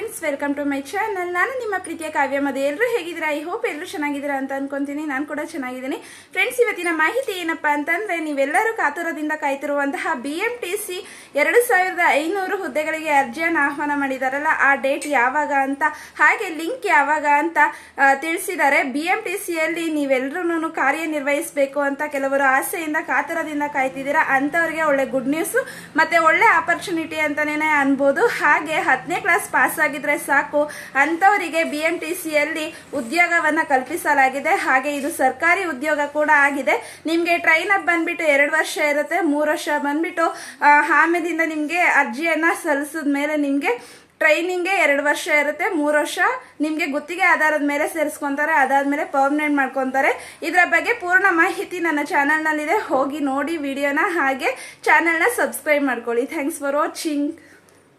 Friends, welcome to my channel. ನಾನು ನಿಮ್ಮ ಪ್ರೀತಿಯ ಕಾವ್ಯ ಮದೆ. ಎಲ್ಲರೂ ಹೇಗಿದ್ದೀರಾ? ಐ ಹೋಪ್ ಎಲ್ಲರೂ ಚೆನ್ನಾಗಿದ್ದೀರಾ ಅಂತ ಅನ್ಕೊಂತೀನಿ. ನಾನು ಕೂಡ ಚೆನ್ನಾಗಿದ್ದೀನಿ. ಫ್ರೆಂಡ್ಸ್, ಇವತ್ತಿನ ಮಾಹಿತಿ ಏನಪ್ಪಾ ಅಂತಂದ್ರೆ, ನೀವೆಲ್ಲರೂ ಕಾತುರದಿಂದ ಕಾಯ್ತಿರುವಂತಹ BMTC 2500 ಹುದ್ದೆಗಳಿಗೆ ಅರ್ಜಿಯನ್ನು ಆಹ್ವಾನ ಮಾಡಿದಾರಲ್ಲ, ಆ ಡೇಟ್ ಯಾವಾಗ ಅಂತ, ಹಾಗೆ ಲಿಂಕ್ ಯಾವಾಗ ಅಂತ ತಿಳಿಸಿದ್ದಾರೆ. BMTCಯಲ್ಲಿ ನೀವೆಲ್ಲರೂ ಕಾರ್ಯನಿರ್ವಹಿಸಬೇಕು ಅಂತ ಕೆಲವರು ಆಸೆಯಿಂದ ಕಾತುರದಿಂದ ಕಾಯ್ತಿದ್ದೀರಾ. ಅಂತವರಿಗೆ ಒಳ್ಳೆ ಗುಡ್ ನ್ಯೂಸ್ ಮತ್ತೆ ಒಳ್ಳೆ ಆಪರ್ಚುನಿಟಿ ಅಂತಾನೆ ಅನ್ಬೋದು. ಹಾಗೆ 10ನೇ ಕ್ಲಾಸ್ ಪಾಸ್ ಆಗಿದ್ರೆ ಸಾಕು, ಅಂತವರಿಗೆ BMTCಯಲ್ಲಿ ಉದ್ಯೋಗವನ್ನ ಕಲ್ಪಿಸಲಾಗಿದೆ. ಹಾಗೆ ಇದು ಸರ್ಕಾರಿ ಉದ್ಯೋಗ ಕೂಡ ಆಗಿದೆ. ನಿಮ್ಗೆ ಟ್ರೈನ್ ಅಪ್ ಬಂದ್ಬಿಟ್ಟು 2 ವರ್ಷ ಇರುತ್ತೆ. 3 ವರ್ಷ ಬಂದ್ಬಿಟ್ಟು ಆಮೇಲಿಂದ ನಿಮ್ಗೆ ಅರ್ಜಿಯನ್ನ ಸಲ್ಲಿಸಿದ ಮೇಲೆ ನಿಮ್ಗೆ ಟ್ರೈನಿಂಗ್ಗೆ 2 ವರ್ಷ ಇರುತ್ತೆ. 3 ವರ್ಷ ನಿಮ್ಗೆ ಗುತ್ತಿಗೆ ಆಧಾರದ ಮೇಲೆ ಸೇರಿಸ್ಕೊಂತಾರೆ. ಅದಾದ್ಮೇಲೆ ಪರ್ಮನೆಂಟ್ ಮಾಡ್ಕೊಂತಾರೆ. ಇದರ ಬಗ್ಗೆ ಪೂರ್ಣ ಮಾಹಿತಿ ನನ್ನ ಚಾನಲ್ ನಲ್ಲಿದೆ, ಹೋಗಿ ನೋಡಿ ವಿಡಿಯೋನ. ಹಾಗೆ ಚಾನಲ್ನ ಸಬ್ಸ್ಕ್ರೈಬ್ ಮಾಡ್ಕೊಳ್ಳಿ. Thanks for watching.